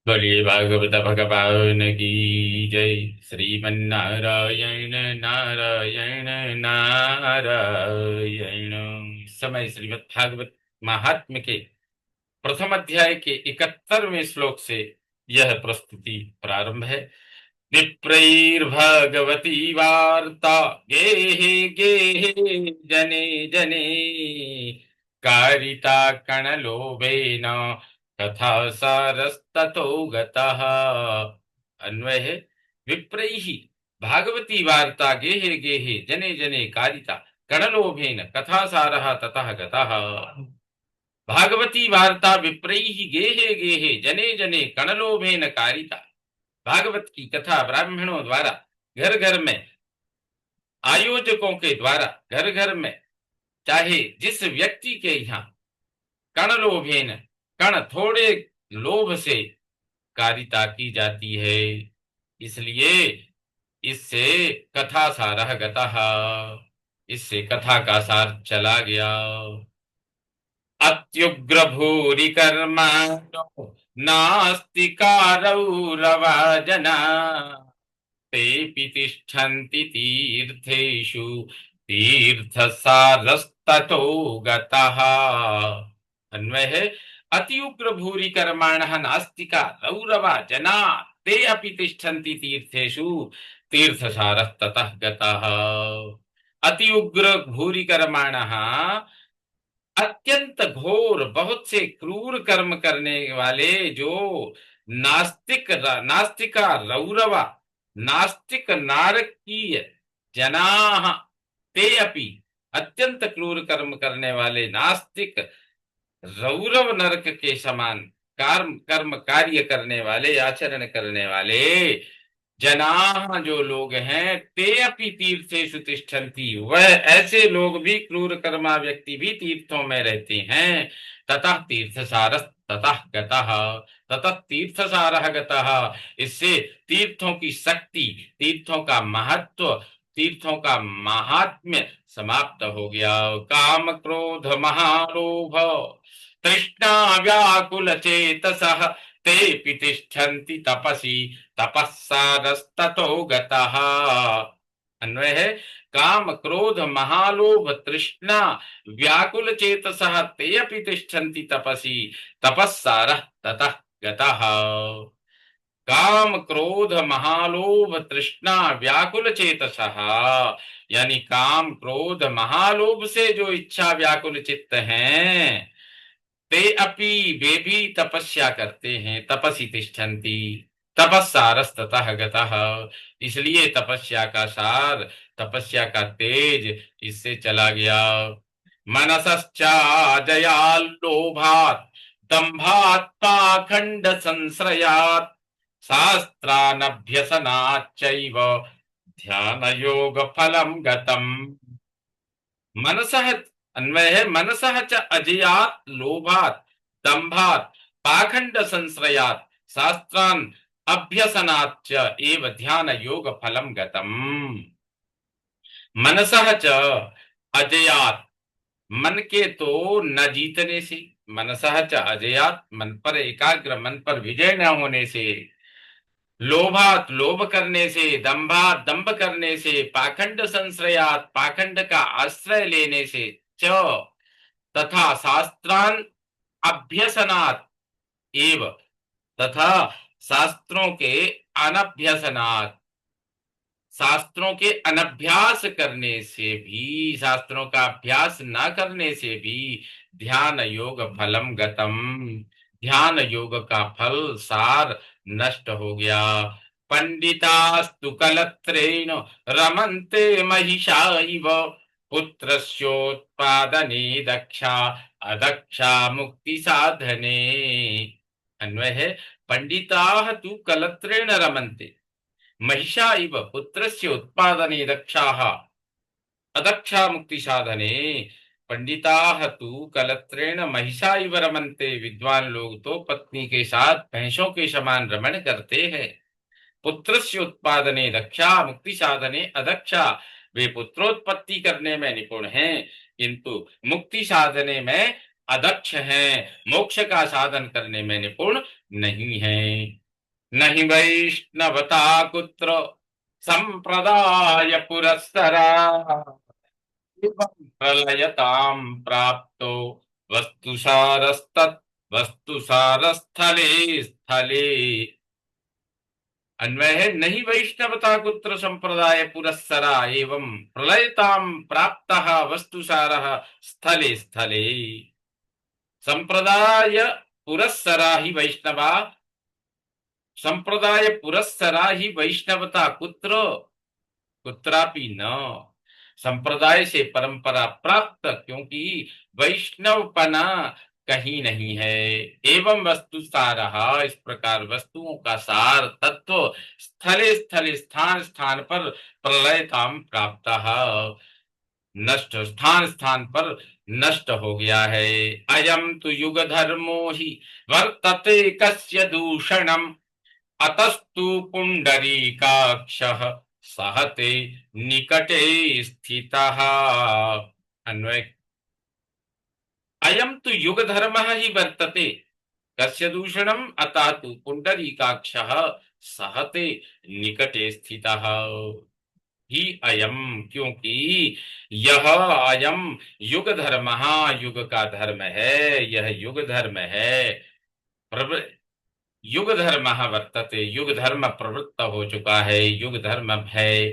बोलिए भागवत भगवान की जय। श्रीमन्नारायण नारायण नारायण। समय श्रीमद् भागवत महात्म्य के प्रथम अध्याय के 71वें श्लोक से यह प्रस्तुति प्रारंभ है। विप्रैर्भगवती वार्ता गेहे गेहे जने जने कारिता कणलोभेन तथा सारस्ततो गतः। अन्वय है, विप्रैहि भागवती वार्ता गेहे गेहे जने जने कारिता कणलोभेन कथा सारः ततः गतः। भागवती वार्ता विप्रैहि गेहे गेहे जने जने कणलोभेन कारिता। भागवत की कथा ब्राह्मणों द्वारा घर घर में, आयोजकों के द्वारा घर घर में, चाहे जिस व्यक्ति के यहाँ कण लोभेन, कण थोड़े लोभ से कारिता की जाती है, इसलिए इससे कथा सारः गतः, इससे कथा का सार चला गया। अत्युग्र भूरि कर्माणो नास्तिकारौरवाजना तेऽपि तिष्ठन्ति तीर्थेषु तीर्थसारस्ततो गतः। अन्वय है, अति उग्र भूरि कर्माणः नास्तिका रौरवा जना ते अपि तिष्ठन्ति तीर्थेषु तीर्थसारस्ततः गतः। अति उग्र भूरि कर्माणः, अत्यंत घोर, बहुत से क्रूर कर्म करने वाले जो नास्तिका रौरवा, नास्तिक नारकीय जनाः ते अपि, अत्यंत क्रूर कर्म करने वाले नास्तिक रौरव नरक के समान कर्म कर्म कार्य करने वाले, आचरण करने वाले जनाः जो लोग हैं, ते अपि तीर्थेषु तिष्ठन्ति, वह ऐसे लोग भी, क्रूर कर्मा व्यक्ति भी तीर्थों में रहते हैं। ततः तीर्थसारः ततः गतः, ततः तीर्थसारः गतः, इससे तीर्थों की शक्ति, तीर्थों का महत्व, तीर्थों का महात्म्य समाप्त हो गया। काम क्रोध महालोभ तृष्णा व्याकुल चेतसः तेऽपि तिष्ठन्ति तपसि तपस्सारस्ततो गतः। अन्वय है, काम क्रोध महालोभ तृष्णा व्याकुल चेतसः ते अपि तिष्ठन्ति तपसि तपस्सारः ततः गतः। काम क्रोध महालोभ तृष्णा व्याकुल चेतसः, यानी काम क्रोध महालोभ से जो इच्छा व्याकुल चित्त हैं, ते अपि, वे भी तपस्या करते हैं, तपसि तिष्ठन्ति तपस्सारस्ततः गतः, इसलिए तपस्या का सार, तपस्या का तेज इससे चला गया। मनसश्चाजयाल्लोभात् दम्भात् पाखंड संश्रयात् शास्त्रानभ्यसनाच्चैव ध्यान योग फलम गतम। मनसः, अन्वय है, मनसः च अजयात् लोभात् दम्भात् पाखंड संश्रयात् शास्त्रान् अभ्यसनात् च एव ध्यान योग फलम गतम। मनसः च अजयात्, मन के तो न जीतने से, मनसः च अजयात्, मन पर एकाग्र, मन पर विजय न होने से, लोभात, लोभ करने से, दंभात, दंभ करने से, पाखंड संश्रयात, पाखंड का आश्रय लेने से, च तथा शास्त्रान अभ्यसनात् एव, तथा शास्त्रों के अनभ्यसनात्, शास्त्रों के अनभ्यास करने से भी, शास्त्रों का अभ्यास न करने से भी, ध्यान योग फलम गतम, ध्यान योग का फल सार नष्ट हो गया। पंडितास्तु कलत्रेण रमन्ते महिषा इव पुत्रस्योत्पादने दक्षा अदक्षा मुक्ति साधने। अन्वय है, पंडिताः तु कलत्रेण रमन्ते महिषा इव पुत्रस्य उत्पादने दक्षाः अदक्षा मुक्ति साधने। पंडिताः तु कलत्रेण महिषा इव रमन्ते, विद्वान लोग तो पत्नी के साथ भैंसों के समान रमण करते हैं। पुत्रस्य उत्पादने दक्षा मुक्ति साधने अदक्षा, वे पुत्रोत्पत्ति करने में निपुण हैं, किंतु मुक्ति साधने में अदक्ष हैं, मोक्ष का साधन करने में निपुण नहीं है। नहीं वैष्णवता कुत्र संप्रदाय पुरस्सरा प्रलयताम प्राप्तो वस्तुसारस्तत् वस्तुसारस्थले स्थले। अन्वय है, नहीं वैष्णवता कुत्र संप्रदाय पुरस्सरा एवं प्रलयताम प्राप्तः वस्तुसारः स्थले स्थले। संप्रदाय पुरस्सरा ही वैष्णवा, संप्रदाय पुरस्सरा ही वैष्णवता कुत्र कुत्रापि न। संप्रदाय से परंपरा प्राप्त, क्योंकि वैष्णवपना कहीं नहीं है। एवं वस्तु सारहा, इस प्रकार वस्तुओं का सार तत्व स्थले स्थले स्थान स्थान पर प्रलयताम प्राप्त, नष्ट स्थान स्थान पर नष्ट हो गया है। अयम तु युग धर्मो ही वर्तते कस्य दूषणम अतस्तु पुंडरीकाक्षः सहते निकटे स्थितः। अन्वय, अयम तु युग धर्म ही वर्तते कस्य दूषणम अतः तु पुंडरीकाक्षः सहते निकटे स्थितः। ही अयम, क्योंकि यह अयम युग धर्म, युग का धर्म है, यह युग धर्म है। युग धर्म वर्तते, युग धर्म प्रवृत्त हो चुका है, युग धर्म है।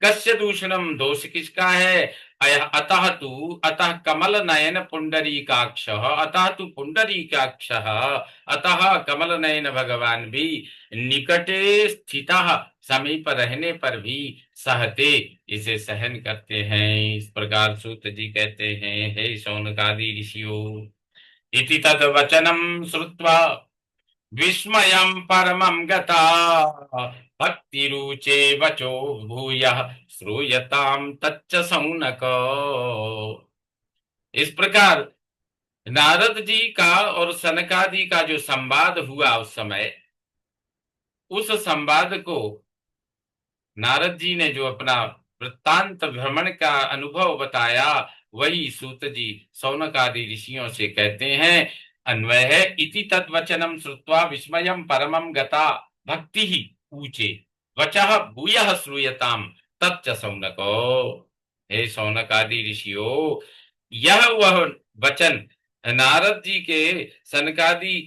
कस्य दूषणम, दोष किसका है? अतः तु, अतः कमल नयन पुंडरीकाक्ष, अतः तु पुंडरीकाक्ष, अतः कमल नयन भगवान भी निकटे स्थितः, समीप रहने पर भी सहते, इसे सहन करते हैं। इस प्रकार सूत जी कहते हैं, हे शौनकादि ऋषियों, इति तद वचनम श्रुत्वा विस्मयं परमं गता भक्तिरुचे वचो भूयः श्रूयताम तच्च सौनक। इस प्रकार नारद जी का और सनकादि का जो संवाद हुआ उस समय, उस संवाद को नारद जी ने जो अपना वृत्तांत भ्रमण का अनुभव बताया, वही सूत जी शौनक आदि ऋषियों से कहते हैं। अन्वय है, इति तद्वचनम श्रुत्वा विस्मयम परमम गता भक्ति ही ऊचे वचः भूयः श्रूयताम तच्च शौनको। हे शौनक आदि ऋषियों, यह वह वचन नारद जी के सनकादि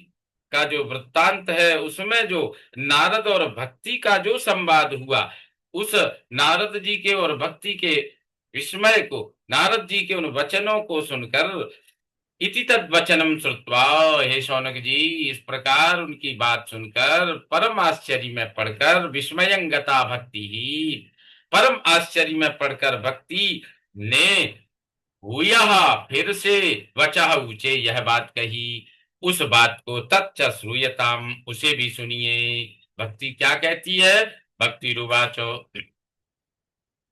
का जो वृत्तांत है, उसमें जो नारद और भक्ति का जो संवाद हुआ, उस नारद जी के और भक्ति के विस्मय को, नारद जी के उन वचनों को सुनकर, इति तद वचनम श्रुत्वा, हे शौनक जी, इस प्रकार उनकी बात सुनकर परम आश्चर्य में पढ़कर, विस्मयंगता भक्ति ही, परम आश्चर्य में पढ़कर भक्ति ने भूयः, फिर से वचः ऊंचे, यह बात कही, उस बात को तच्च श्रूयताम, उसे भी सुनिए। भक्ति क्या कहती है? भक्ति रुवाचो,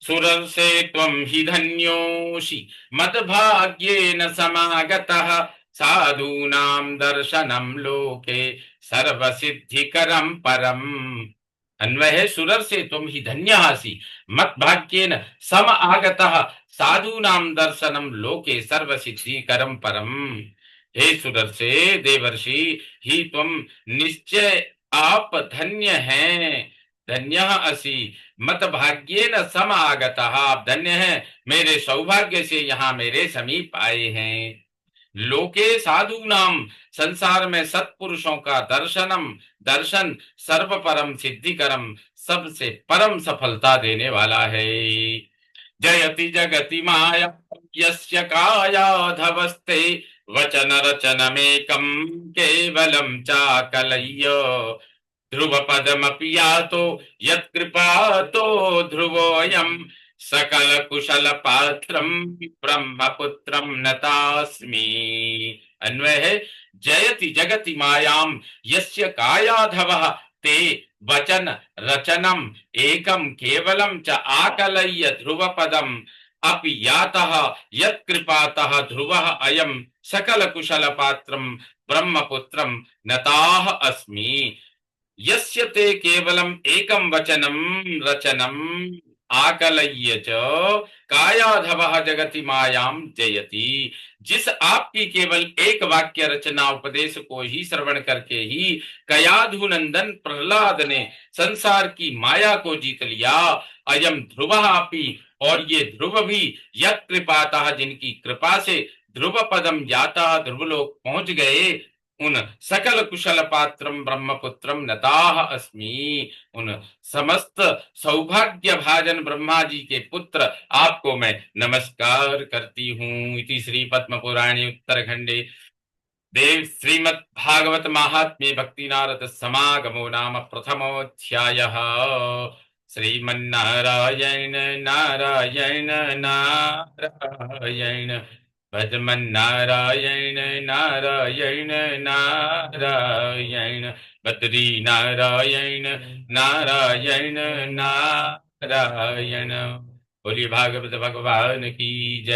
सुरसे त्वं हि धन्योषि मद्भाग्येन समागतः साधूनां दर्शनं लोके सर्वसिद्धिकरं परम्। अन्वय है, सुरर से तुम ही धन्यहासी मद्भाग्येन सम आगतः साधूनां दर्शनम लोके सर्वसिद्धिकरं परम। हे सुरर से देवर्षि ही तुम, निश्चय आप धन्य हैं, धन्य असि मत भाग्येन सम आगतः, आप धन्य हैं, मेरे सौभाग्य से यहाँ मेरे समीप आए हैं। लोके साधु नाम, संसार में सत्पुरुषों का दर्शनम, दर्शन सर्व परम सिद्धिकरम, सबसे परम सफलता देने वाला है। जयति जगति माया यस्य कायाधवस्ते वचन रचनमेकं केवलं चाकलय्य ध्रुव पदमपि यातो यत्कृपातो ध्रुवोऽयं सकल कुशल पात्रम ब्रह्मपुत्रम नतास्मि। अन्वय है, जयति जगति मायाम यस्य कायाधवः ते वचन रचनम एकम केवलम च आकलय्य ध्रुव पदम अपि यातः यत्कृपातः ध्रुवः अयं सकल कुशल पात्रम ब्रह्मपुत्रम नताः अस्मि। यस्य ते केवलम एकम वचनम रचनम आकलय्य च कायाधवः जगति मायाम जयति। जिस आपकी केवल एक वाक्य रचना उपदेश को ही श्रवण करके ही कयाधु नंदन प्रहलाद ने संसार की माया को जीत लिया। अयम ध्रुव आपी, और ये ध्रुव भी यत् कृपातः, जिनकी कृपा से ध्रुव पदम जाता, ध्रुवलोक पहुंच गए, उन सकल कुशल पात्रम ब्रह्मपुत्रम नताह अस्मि, उन समस्त सौभाग्य भाजन ब्रह्मा जी के पुत्र आपको मैं नमस्कार करती हूँ। इति श्री पद्म पुराणे उत्तरखंडे देव श्रीमद् भागवत महात्म्ये भक्ति नारद समागमो नाम प्रथमोऽध्यायः। श्रीमन्नारायण नारायण नारायण, भजमन्नारायण नारायण नारायण, बद्री नारायण नारायण नारायण। बोलिए भागवत भगवान की जय।